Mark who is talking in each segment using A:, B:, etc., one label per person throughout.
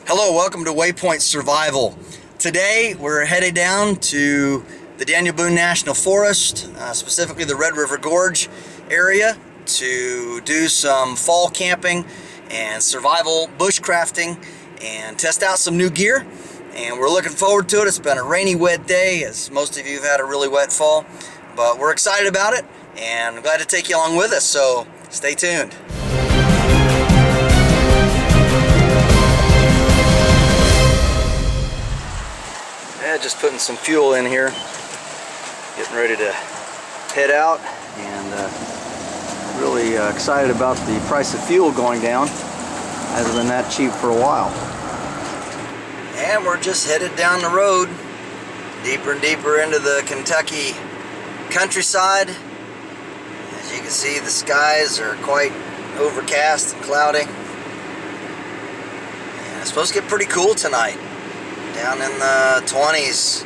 A: Hello, welcome to Waypoint Survival. Today we're headed down to the Daniel Boone National Forest, specifically the Red River Gorge area, to do some fall camping and survival bushcrafting and test out some new gear. And we're looking forward to it. It's been a rainy, wet day, as most of you have had a really wet fall, but we're excited about it and I'm glad to take you along with us, so stay tuned. Just putting some fuel in here, getting ready to head out, and really excited about the price of fuel going down. Hasn't been that cheap for a while. And we're just headed down the road, deeper and deeper into the Kentucky countryside. As you can see, the skies are quite overcast and cloudy. And it's supposed to get pretty cool tonight, down in the 20s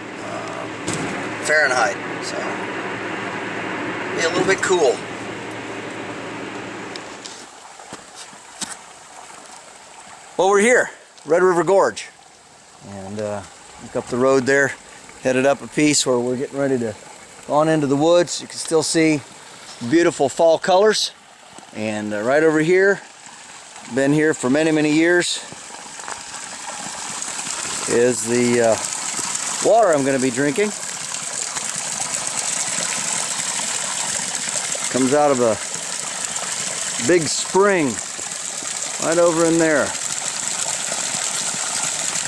A: Fahrenheit, so be a little bit cool. Well, we're here, Red River Gorge, and look up the road there, headed up a piece where we're getting ready to go on into the woods. You can still see beautiful fall colors, and right over here, been here for many years, is the water I'm going to be drinking. Comes out of a big spring right over in there.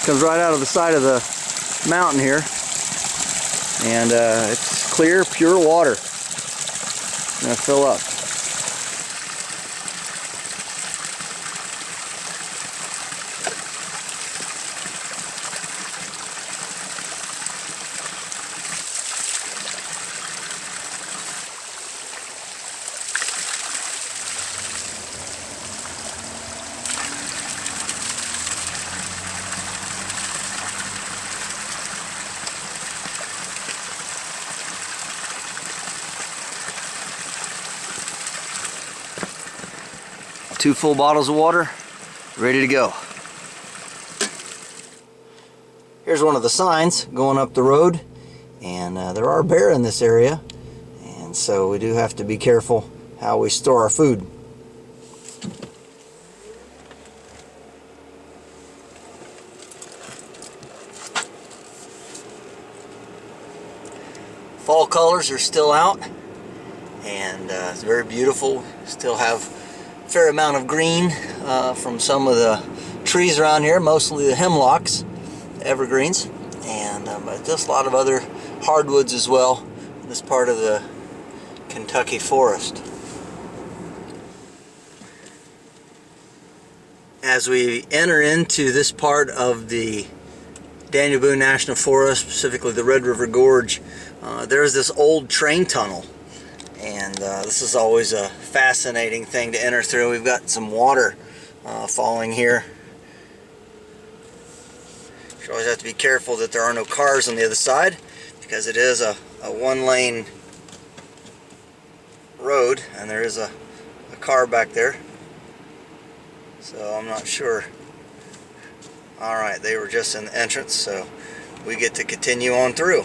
A: Comes right out of the side of the mountain here, and it's clear, pure water. I'm going to fill up. Two full bottles of water, ready to go. Here's one of the signs going up the road, and there are bears in this area, and so we do have to be careful how we store our food. Fall colors are still out, and it's very beautiful. Still have fair amount of green from some of the trees around here, mostly the hemlocks, evergreens, and but just a lot of other hardwoods as well in this part of the Kentucky forest. As we enter into this part of the Daniel Boone National Forest, specifically the Red River Gorge, there's this old train tunnel. And this is always a fascinating thing to enter through. We've got some water falling here. You always have to be careful that there are no cars on the other side, because it is a one-lane road, and there is a car back there. So I'm not sure. Alright, they were just in the entrance, so we get to continue on through.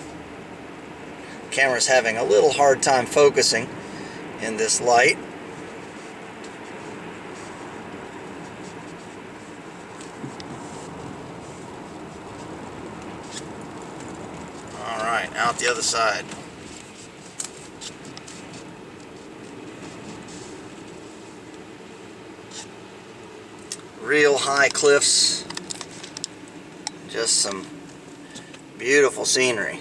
A: Camera's having a little hard time focusing in this light. Alright, out the other side. Real high cliffs, just some beautiful scenery.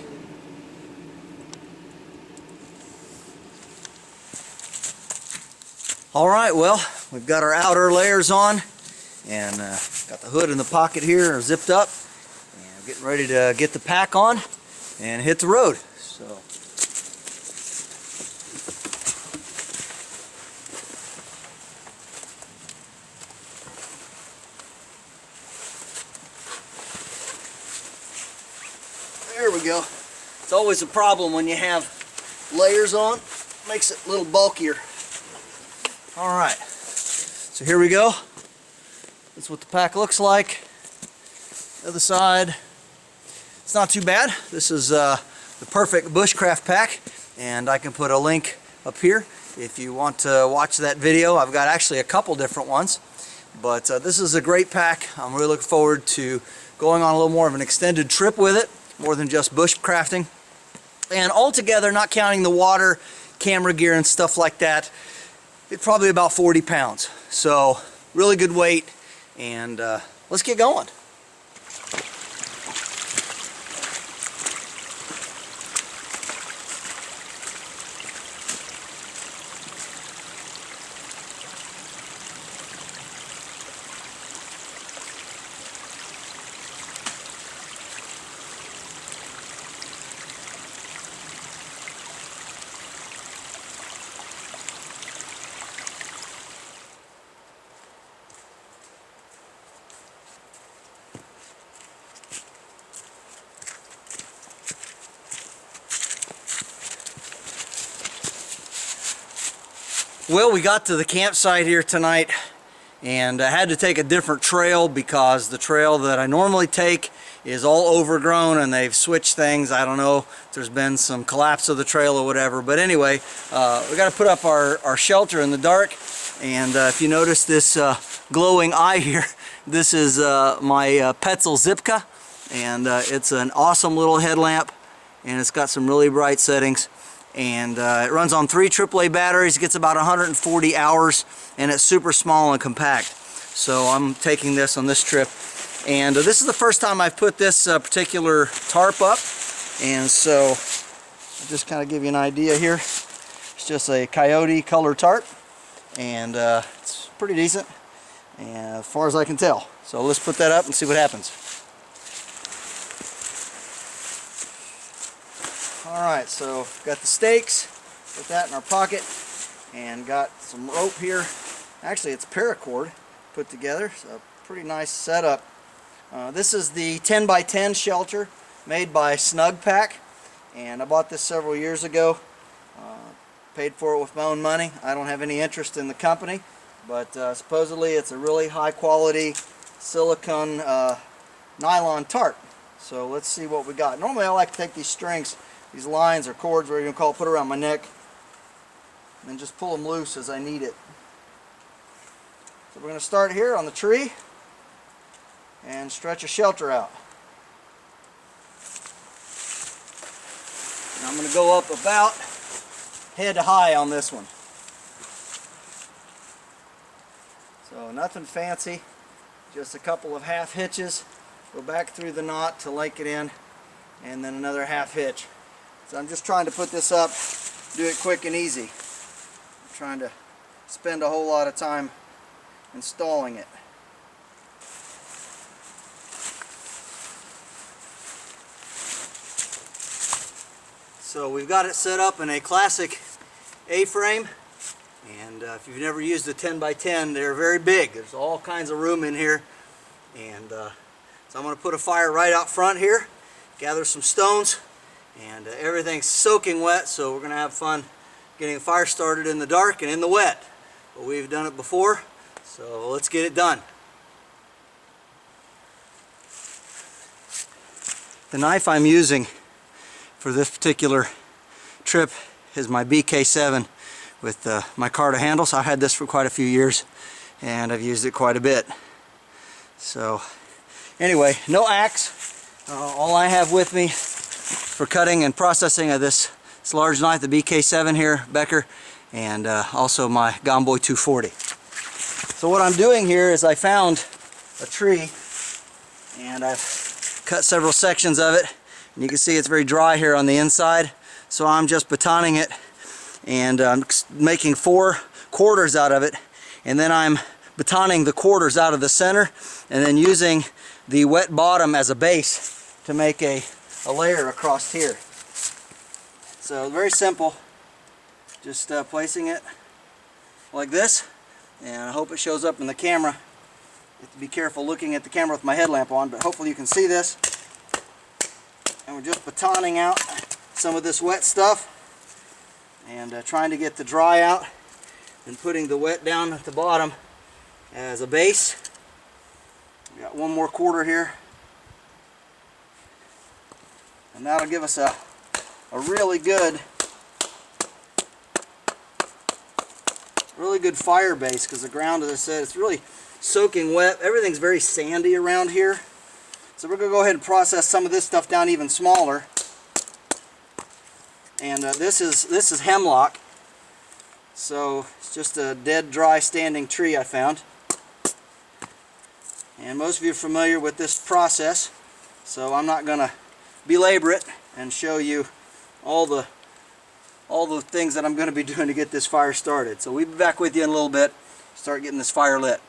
A: Alright, well, we've got our outer layers on, and got the hood in the pocket here zipped up, and getting ready to get the pack on and hit the road. So there we go. It's always a problem when you have layers on, makes it a little bulkier. Alright, so here we go. That's what the pack looks like. Other side, it's not too bad. This is the perfect bushcraft pack, and I can put a link up here if you want to watch that video. I've got actually a couple different ones, but this is a great pack. I'm really looking forward to going on a little more of an extended trip with it, more than just bushcrafting. And altogether, not counting the water, camera gear and stuff like that, it's probably about 40 pounds. So really good weight, and let's get going. Well, we got to the campsite here tonight, and I had to take a different trail because the trail that I normally take is all overgrown and they've switched things. I don't know if there's been some collapse of the trail or whatever, but anyway, we got to put up our shelter in the dark. And if you notice this glowing eye here, this is my Petzl Zipka, and it's an awesome little headlamp, and it's got some really bright settings. And it runs on 3 AAA batteries, gets about 140 hours, and it's super small and compact. So I'm taking this on this trip. And this is the first time I've put this particular tarp up. And so I'll just kind of give you an idea here. It's just a coyote color tarp, and it's pretty decent, and as far as I can tell. So let's put that up and see what happens. Alright, so got the stakes, put that in our pocket, and got some rope here. Actually, it's paracord put together, so pretty nice setup. This is the 10x10 shelter made by Snugpack, and I bought this several years ago. Paid for it with my own money. I don't have any interest in the company, but supposedly it's a really high quality silicone nylon tarp. So let's see what we got. Normally I like to take these strings, these lines or cords, whatever you call it, put around my neck, and then just pull them loose as I need it. So we're going to start here on the tree and stretch a shelter out. And I'm going to go up about head high on this one. So nothing fancy, just a couple of half hitches. Go back through the knot to link it in, and then another half hitch. So I'm just trying to put this up, do it quick and easy. I'm trying to spend a whole lot of time installing it. So we've got it set up in a classic A-frame, and if you've never used a 10x10, they're very big. There's all kinds of room in here, and so I'm going to put a fire right out front here, gather some stones, and everything's soaking wet, so we're going to have fun getting a fire started in the dark and in the wet. But we've done it before, so let's get it done. The knife I'm using for this particular trip is my BK7 with my micarta handles. I've had this for quite a few years, and I've used it quite a bit. So anyway, no axe. All I have with me for cutting and processing of this large knife, the BK7 here, Becker, and also my Gomboy 240. So what I'm doing here is I found a tree, and I've cut several sections of it, and you can see it's very dry here on the inside. So I'm just batoning it, and I'm making 4 quarters out of it, and then I'm batoning the quarters out of the center, and then using the wet bottom as a base to make a layer across here. So very simple, just placing it like this, and I hope it shows up in the camera. You have to be careful looking at the camera with my headlamp on, but hopefully you can see this. And we're just batoning out some of this wet stuff, and trying to get the dry out, and putting the wet down at the bottom as a base. We got one more quarter here, And that'll give us a really good fire base, because the ground, as I said, it's really soaking wet. Everything's very sandy around here. So we're going to go ahead and process some of this stuff down even smaller. And this is hemlock. So it's just a dead, dry, standing tree I found. And most of you are familiar with this process, so I'm not going to belabor it and show you all the things that I'm going to be doing to get this fire started. So we'll be back with you in a little bit, start getting this fire lit.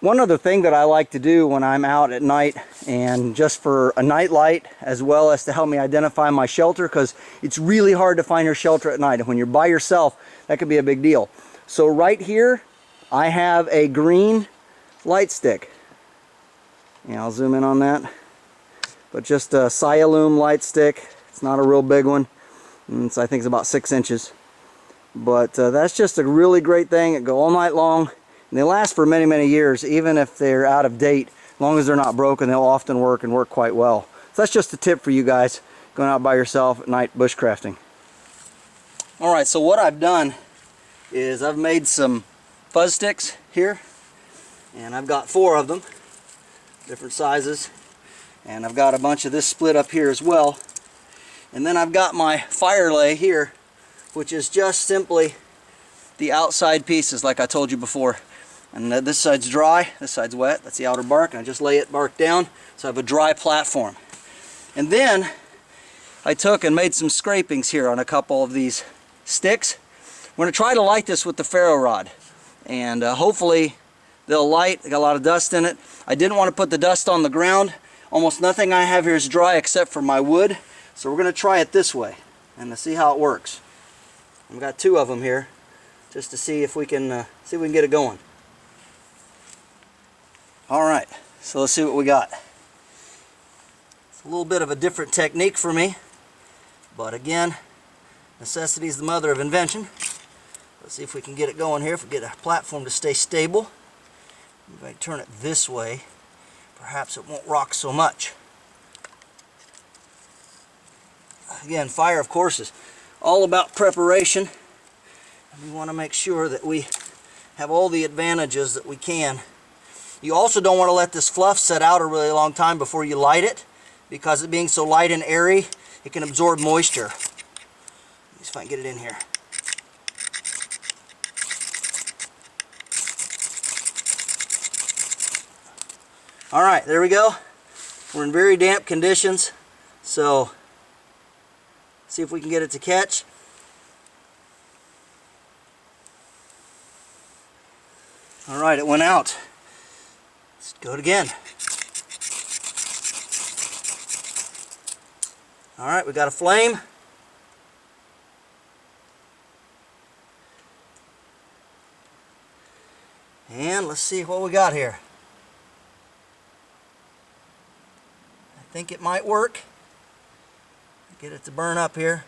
A: One other thing that I like to do when I'm out at night, and just for a night light as well as to help me identify my shelter, because it's really hard to find your shelter at night, and when you're by yourself that could be a big deal. So right here I have a green light stick. Yeah, I'll zoom in on that. But just a Sialume light stick. It's not a real big one. I think it's about 6 inches. But that's just a really great thing. It goes all night long. And they last for many, many years, even if they're out of date. As long as they're not broken, they'll often work and work quite well. So that's just a tip for you guys going out by yourself at night bushcrafting. Alright, so what I've done is I've made some fuzz sticks here. And I've got 4 of them, different sizes. And I've got a bunch of this split up here as well. And then I've got my fire lay here, which is just simply the outside pieces like I told you before. And this side's dry, this side's wet, that's the outer bark, and I just lay it bark down so I have a dry platform. And then I took and made some scrapings here on a couple of these sticks. We're going to try to light this with the ferro rod, and hopefully they'll light. They got a lot of dust in it. I didn't want to put the dust on the ground. Almost nothing I have here is dry except for my wood, so we're going to try it this way and to see how it works. I've got 2 of them here just to see if we can get it going. Alright, so let's see what we got. It's a little bit of a different technique for me, but again, necessity is the mother of invention. Let's see if we can get it going here, if we get a platform to stay stable. If I turn it this way, perhaps it won't rock so much. Again, fire, of course, is all about preparation. And we want to make sure that we have all the advantages that we can. You also don't want to let this fluff set out a really long time before you light it, because it being so light and airy, it can absorb moisture. Let me see if I can get it in here. Alright, there we go. We're in very damp conditions, so see if we can get it to catch. Alright, it went out. Let's do it again. Alright, we got a flame. And let's see what we got here. I think it might work. Get it to burn up here.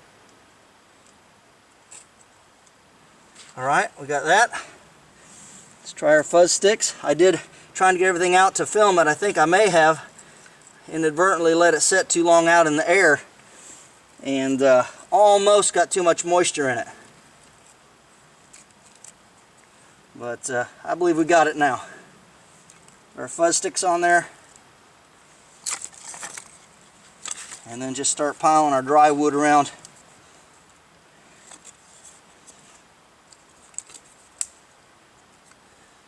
A: Alright, we got that. Let's try our fuzz sticks. I did, trying to get everything out to film it, I think I may have inadvertently let it set too long out in the air and almost got too much moisture in it. But I believe we got it now. Our fuzz sticks on there. And then just start piling our dry wood around.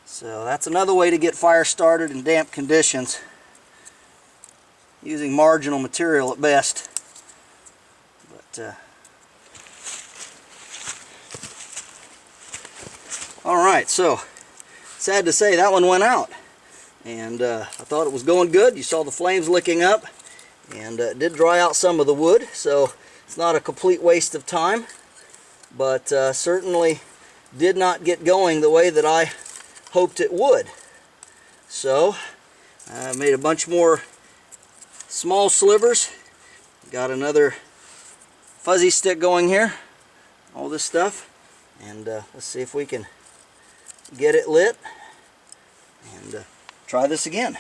A: So that's another way to get fire started in damp conditions, using marginal material at best. But alright, so sad to say that one went out, and I thought it was going good. You saw the flames licking up, and it did dry out some of the wood, so it's not a complete waste of time, but certainly did not get going the way that I hoped it would. So I made a bunch more small slivers. Got another fuzzy stick going here, all this stuff, and let's see if we can get it lit and try this again.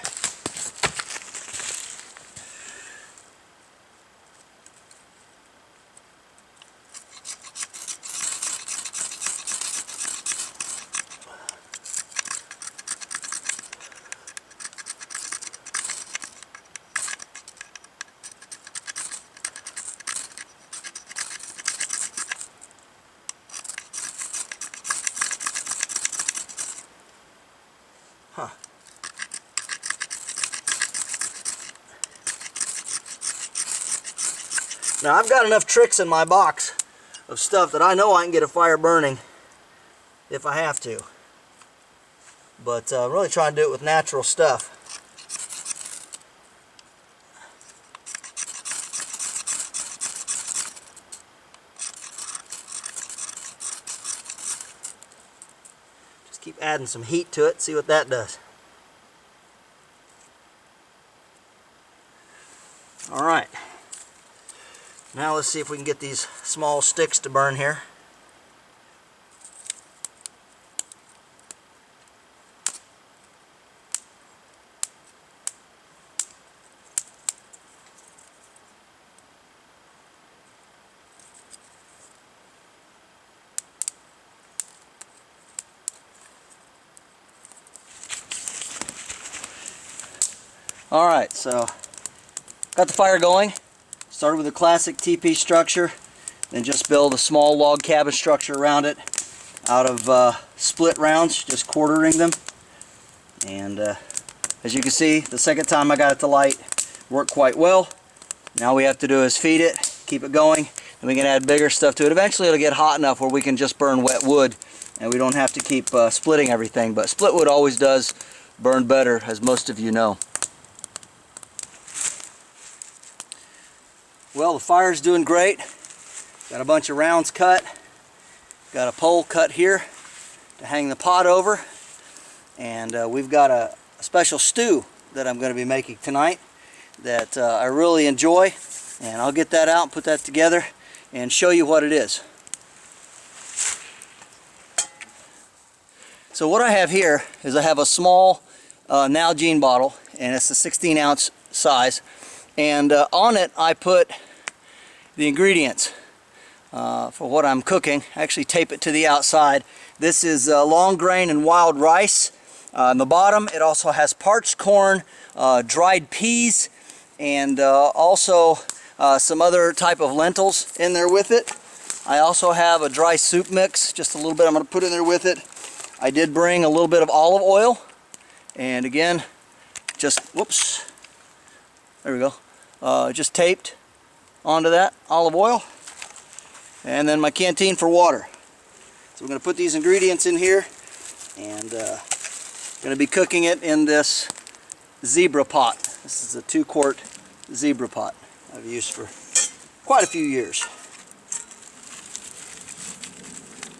A: Now I've got enough tricks in my box of stuff that I know I can get a fire burning if I have to. But I'm really trying to do it with natural stuff. Just keep adding some heat to it, see what that does. Alright. Now let's see if we can get these small sticks to burn here. Alright, so got the fire going. Started with a classic teepee structure, then just build a small log cabin structure around it out of split rounds, just quartering them. And as you can see, the second time I got it to light, worked quite well. Now we have to do is feed it, keep it going, and we can add bigger stuff to it. Eventually it'll get hot enough where we can just burn wet wood, and we don't have to keep splitting everything. But split wood always does burn better, as most of you know. Well, the fire's doing great. Got a bunch of rounds cut. Got a pole cut here to hang the pot over. And we've got a special stew that I'm going to be making tonight that I really enjoy. And I'll get that out and put that together and show you what it is. So what I have here is I have a small Nalgene bottle, and it's a 16-ounce size. And on it I put the ingredients for what I'm cooking. I actually tape it to the outside. This is long grain and wild rice. On the bottom it also has parched corn, dried peas, and also some other type of lentils in there with it. I also have a dry soup mix, just a little bit I'm going to put in there with it. I did bring a little bit of olive oil, and again, just, whoops, there we go. Just taped onto that olive oil, and then my canteen for water. So we're going to put these ingredients in here, and going to be cooking it in this zebra pot. This is a 2-quart zebra pot I've used for quite a few years.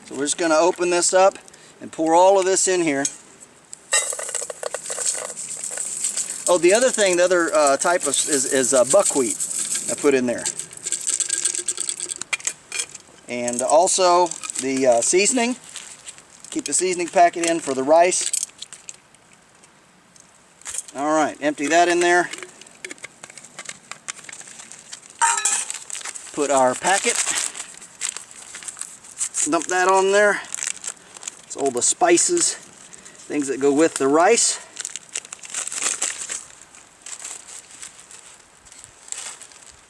A: So we're just going to open this up and pour all of this in here. Oh, the other thing, the other type of is buckwheat I put in there. And also the seasoning. Keep the seasoning packet in for the rice. Alright, empty that in there. Put our packet. Dump that on there. It's all the spices, things that go with the rice.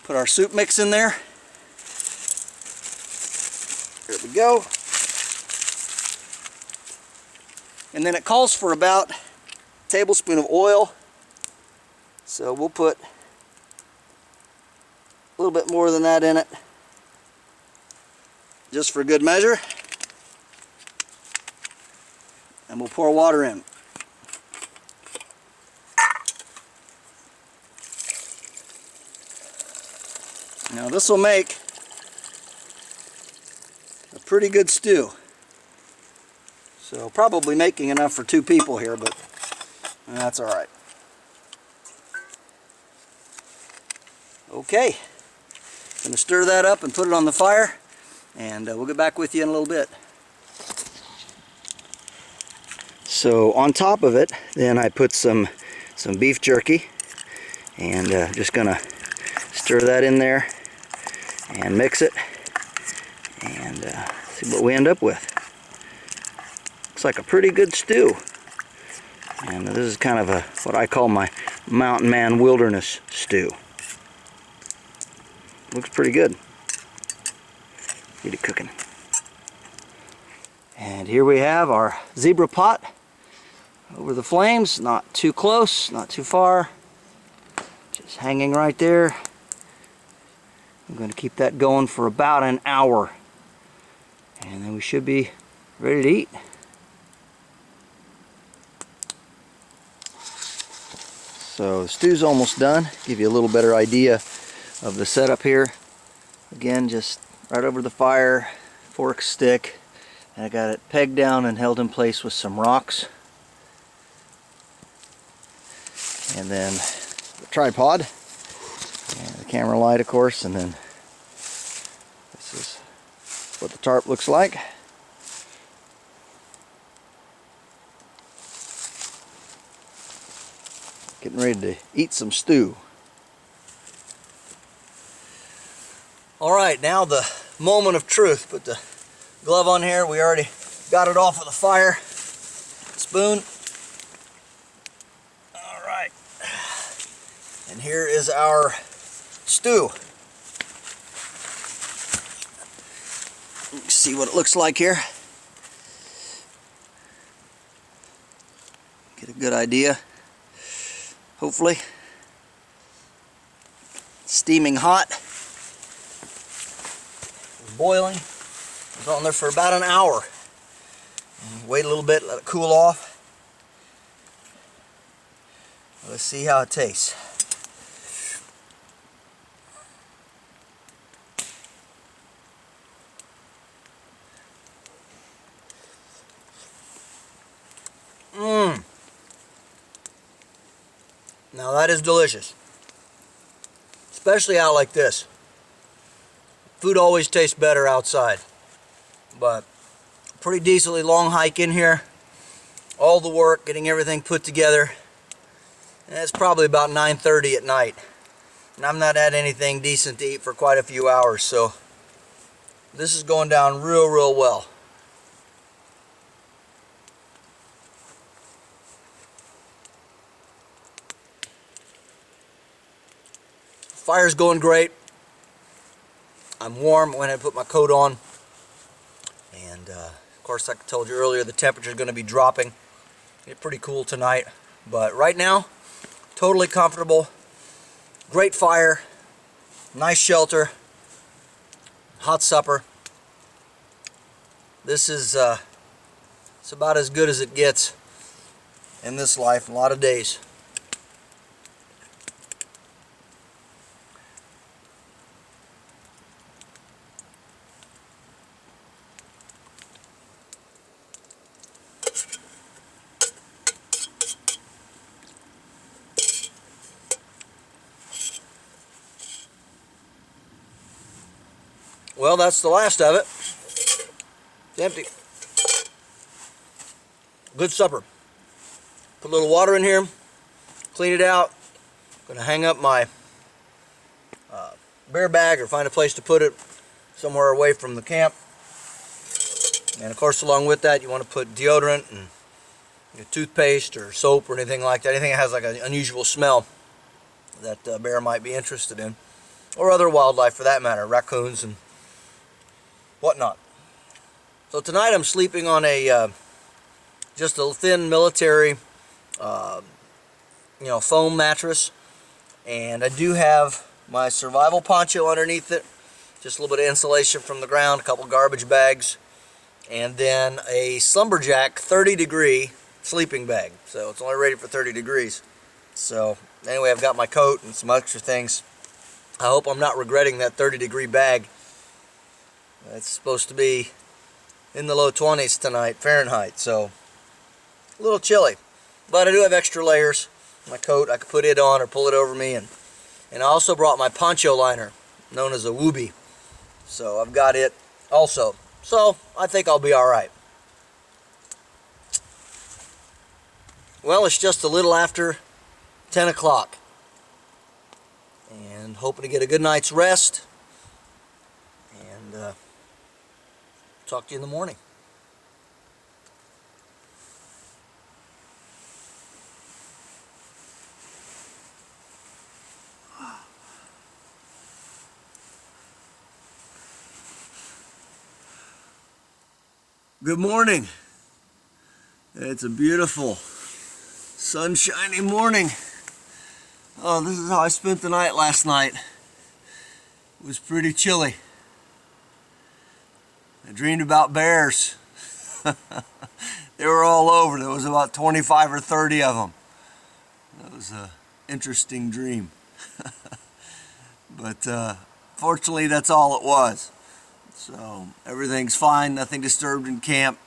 A: Put our soup mix in there. There we go. And then it calls for about a tablespoon of oil. So we'll put a little bit more than that in it, just for good measure. And we'll pour water in. Now this will make a pretty good stew. So probably making enough for 2 people here, but that's alright. Okay, going to stir that up and put it on the fire, and we'll get back with you in a little bit. So on top of it, then I put some beef jerky, and just going to stir that in there and mix it, and see what we end up with. Looks like a pretty good stew. And this is kind of what I call my mountain man wilderness stew. Looks pretty good. Get it cooking. And here we have our zebra pot over the flames, not too close, not too far, just hanging right there. I'm going to keep that going for about an hour, and then we should be ready to eat. So the stew's almost done. Give you a little better idea of the setup here. Again, just right over the fire, fork stick, and I got it pegged down and held in place with some rocks. And then the tripod, and the camera light, of course, and then this is what the tarp looks like. Getting ready to eat some stew. Alright, now the moment of truth. Put the glove on here. We already got it off of the fire. Spoon. Alright. And here is our stew. See what it looks like here. Get a good idea. Hopefully. Steaming hot. Boiling. It was on there for about an hour. And wait a little bit, let it cool off. Let's see how it tastes. Now that is delicious. Especially out like this. Food always tastes better outside. But pretty decently long hike in here. All the work, getting everything put together. And it's probably about 9:30 at night. And I've not had anything decent to eat for quite a few hours, so this is going down real well. Fire's going great. I'm warm when I put my coat on. And of course, like I told you earlier, the temperature is going to be dropping. It's pretty cool tonight. But right now, totally comfortable. Great fire. Nice shelter. Hot supper. This is it's about as good as it gets in this life in a lot of days. Well, that's the last of it. It's empty. Good supper. Put a little water in here, clean it out. Gonna hang up my bear bag or find a place to put it somewhere away from the camp. And of course, along with that, you want to put deodorant and toothpaste or soap or anything like that. Anything that has like an unusual smell that a bear might be interested in, or other wildlife for that matter, raccoons and whatnot. So tonight I'm sleeping on a just a thin military foam mattress, and I do have my survival poncho underneath it, just a little bit of insulation from the ground, a couple garbage bags, and then a Slumberjack 30-degree sleeping bag. So it's only rated for 30 degrees. So anyway, I've got my coat and some extra things. I hope I'm not regretting that 30-degree bag. It's supposed to be in the low 20s tonight, Fahrenheit, so a little chilly. But I do have extra layers. My coat, I could put it on or pull it over me. And I also brought my poncho liner, known as a wooby. So I've got it also. So I think I'll be alright. Well, it's just a little after 10 o'clock. And hoping to get a good night's rest. And talk to you in the morning. Good morning. It's a beautiful Sunshiny morning. Oh, this is how I spent the night last night. It was pretty chilly. I dreamed about bears. They were all over. There was about 25 or 30 of them. That was an interesting dream. But fortunately, that's all it was. So everything's fine. Nothing disturbed in camp.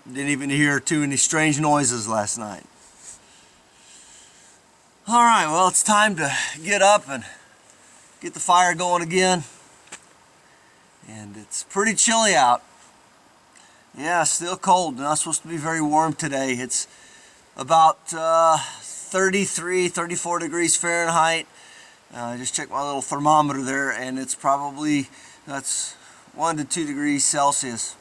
A: Didn't even hear too many strange noises last night. All right, well, it's time to get up and get the fire going again. And it's pretty chilly out. Yeah, still cold. Not supposed to be very warm today. It's about 33, 34 degrees Fahrenheit. I just checked my little thermometer there, and it's probably, that's 1 to 2 degrees Celsius.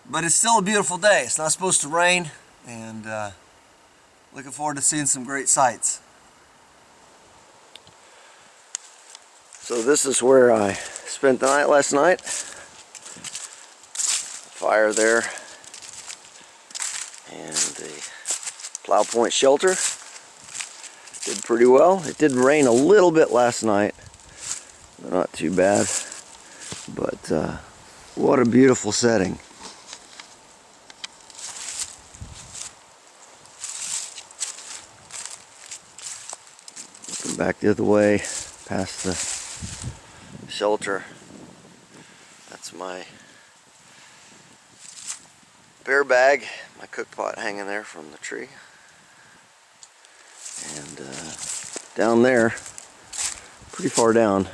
A: But it's still a beautiful day. It's not supposed to rain, and looking forward to seeing some great sights. So this is where I spent the night last night. Fire there, and the plow point shelter did pretty well. It did rain a little bit last night, not too bad, but what a beautiful setting. Looking back the other way past the shelter, that's my bear bag, my cook pot hanging there from the tree. And down there, pretty far down,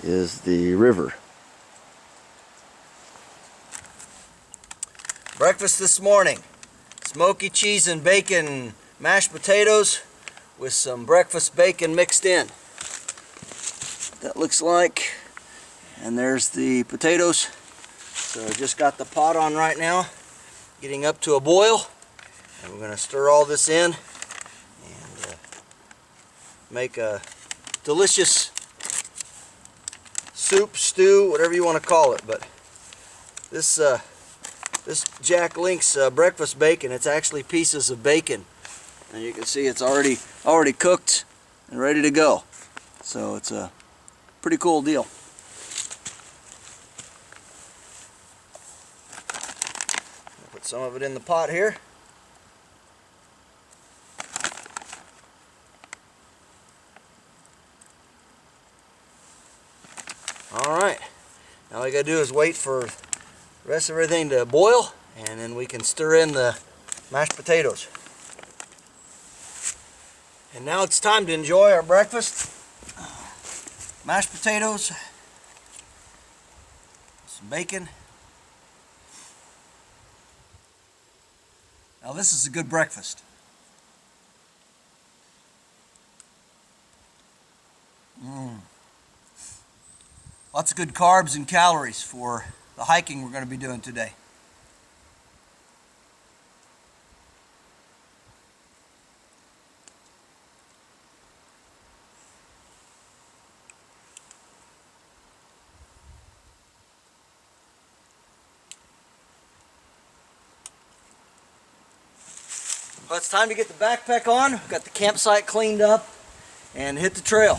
A: is the river. Breakfast this morning: smoky cheese and bacon mashed potatoes with some breakfast bacon mixed in. That looks like. And there's the potatoes. So I just got the pot on right now, getting up to a boil, and we're going to stir all this in and make a delicious soup, stew, whatever you want to call it. But this Jack Link's breakfast bacon, it's actually pieces of bacon, and you can see it's already cooked and ready to go. So it's a pretty cool deal. Put some of it in the pot here. Alright, now all you gotta do is wait for the rest of everything to boil, and then we can stir in the mashed potatoes. And now it's time to enjoy our breakfast. Mashed potatoes, some bacon. Now this is a good breakfast. Lots of good carbs and calories for the hiking we're going to be doing today. Well, it's time to get the backpack on. We've got the campsite cleaned up and hit the trail.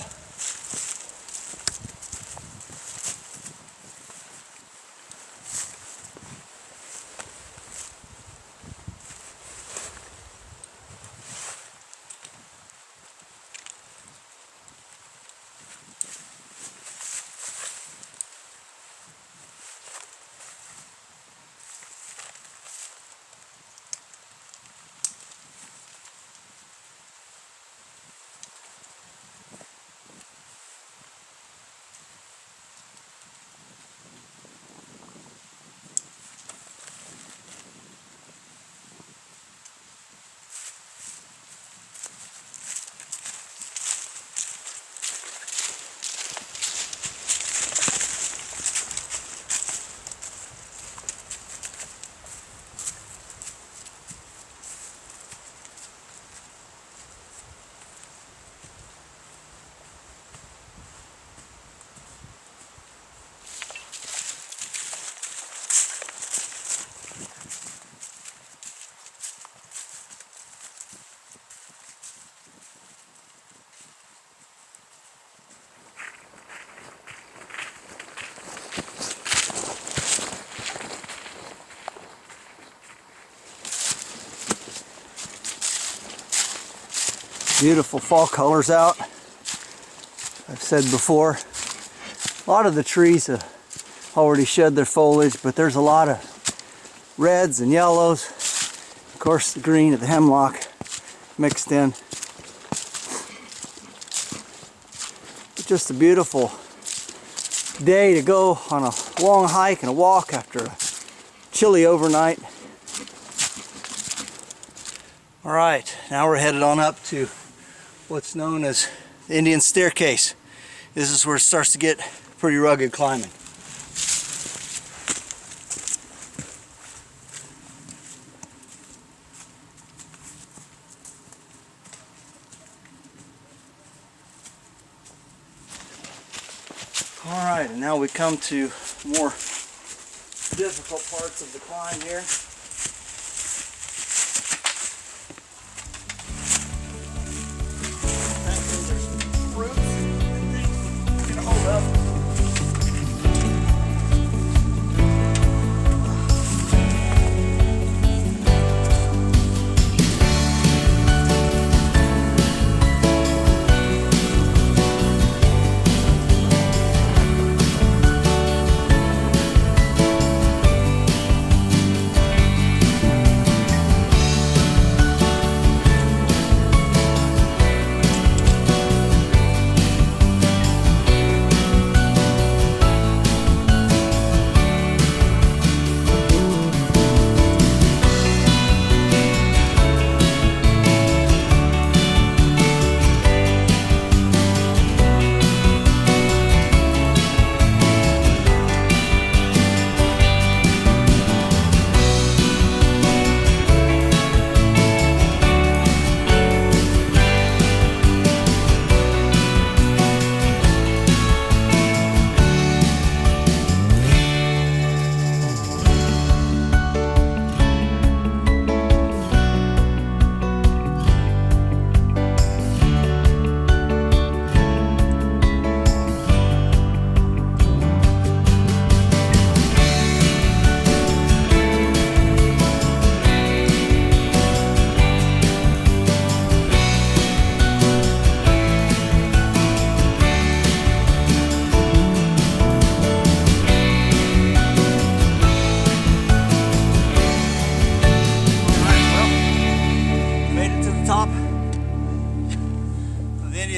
A: Beautiful fall colors out. I've said before, a lot of the trees have already shed their foliage, but there's a lot of reds and yellows. Of course, the green of the hemlock mixed in. It's just a beautiful day to go on a long hike and a walk after a chilly overnight. All right, now we're headed on up to what's known as the Indian Staircase. This is where it starts to get pretty rugged climbing. All right, and now we come to more difficult parts of the climb here.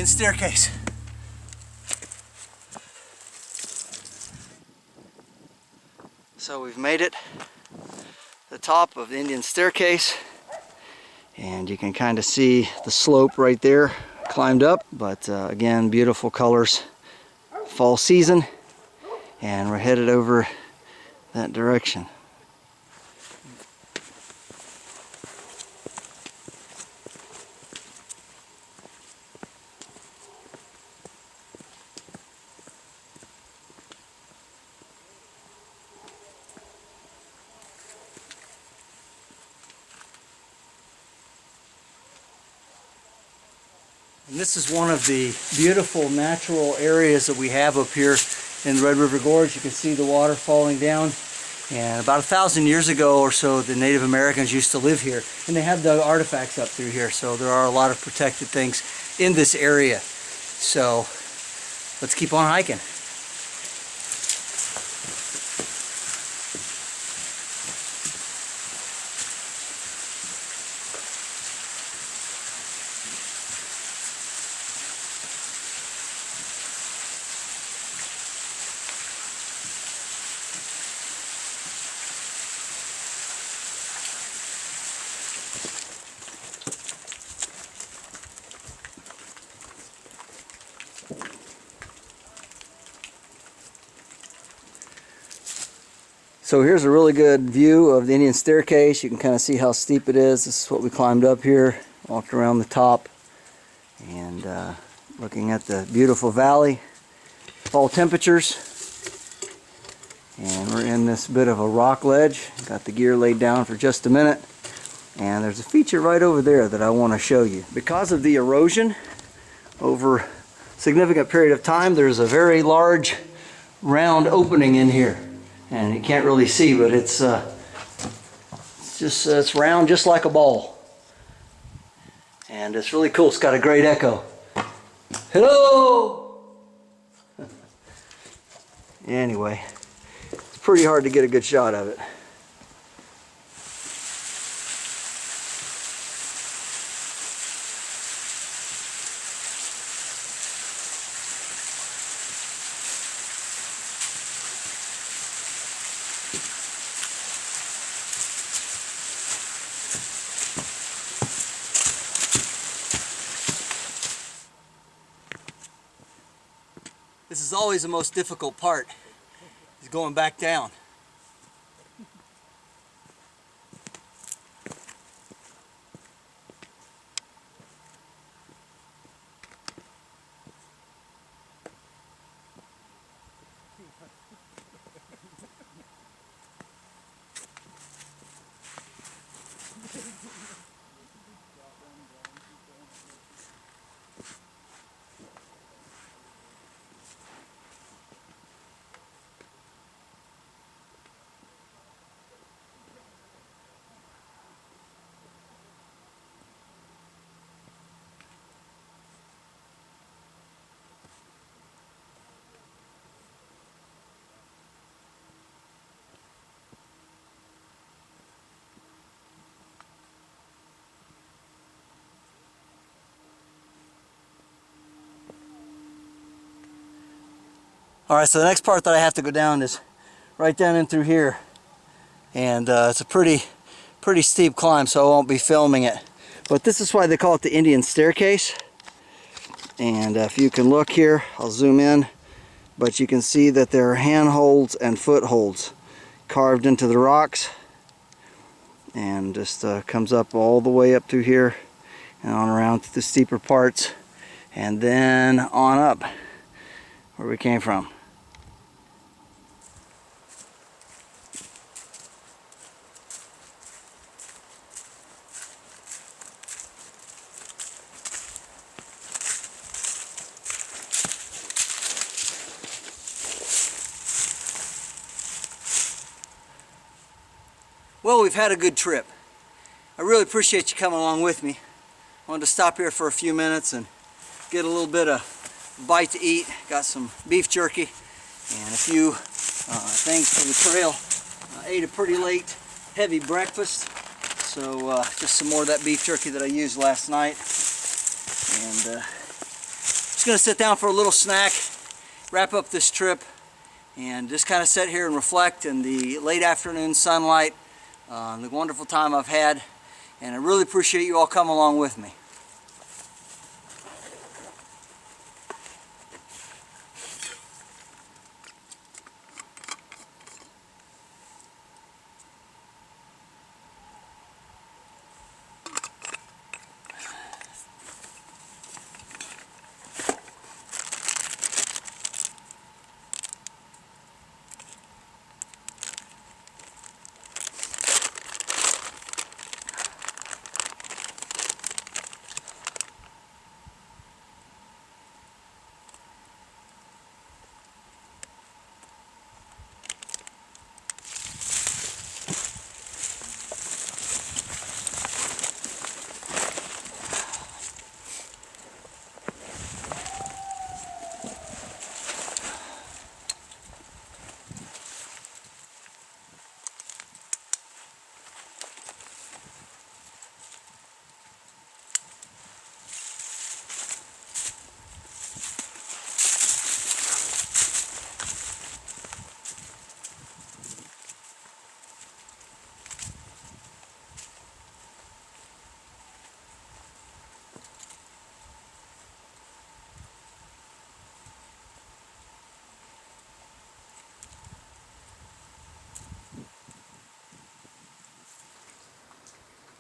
A: Staircase. So we've made it to the top of the Indian Staircase, and you can kind of see the slope right there, climbed up, but again, beautiful colors, fall season, and we're headed over that direction. And this is one of the beautiful natural areas that we have up here in the Red River Gorge. You can see the water falling down. And about 1,000 years ago or so, the Native Americans used to live here. And they have dug artifacts up through here. So there are a lot of protected things in this area. So let's keep on hiking. So here's a really good view of the Indian Staircase. You can kind of see how steep it is. This is what we climbed up here, walked around the top, and looking at the beautiful valley, fall temperatures. And we're in this bit of a rock ledge. Got the gear laid down for just a minute. And there's a feature right over there that I want to show you. Because of the erosion over a significant period of time, there's a very large round opening in here. And you can't really see, but it's round just like a ball. And it's really cool. It's got a great echo. Hello! Anyway, it's pretty hard to get a good shot of it. This is always the most difficult part, is going back down. Alright, so the next part that I have to go down is right down in through here. And it's a pretty steep climb, so I won't be filming it. But this is why they call it the Indian staircase. And if you can look here, I'll zoom in. But you can see that there are handholds and footholds carved into the rocks. And just comes up all the way up through here and on around to the steeper parts. And then on up where we came from. Well, we've had a good trip. I really appreciate you coming along with me. I wanted to stop here for a few minutes and get a little bit of bite to eat. Got some beef jerky and a few things for the trail. I ate a pretty late, heavy breakfast. So just some more of that beef jerky that I used last night. And just going to sit down for a little snack, wrap up this trip, and just kind of sit here and reflect in the late afternoon sunlight. The wonderful time I've had, and I really appreciate you all coming along with me.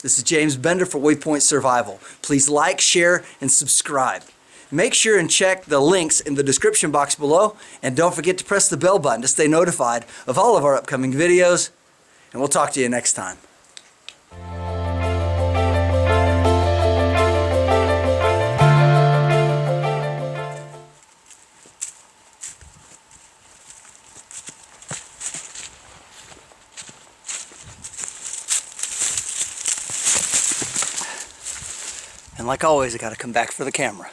A: This is James Bender for Waypoint Survival. Please like, share, and subscribe. Make sure and check the links in the description box below, and don't forget to press the bell button to stay notified of all of our upcoming videos, and we'll talk to you next time. And like always, I gotta come back for the camera.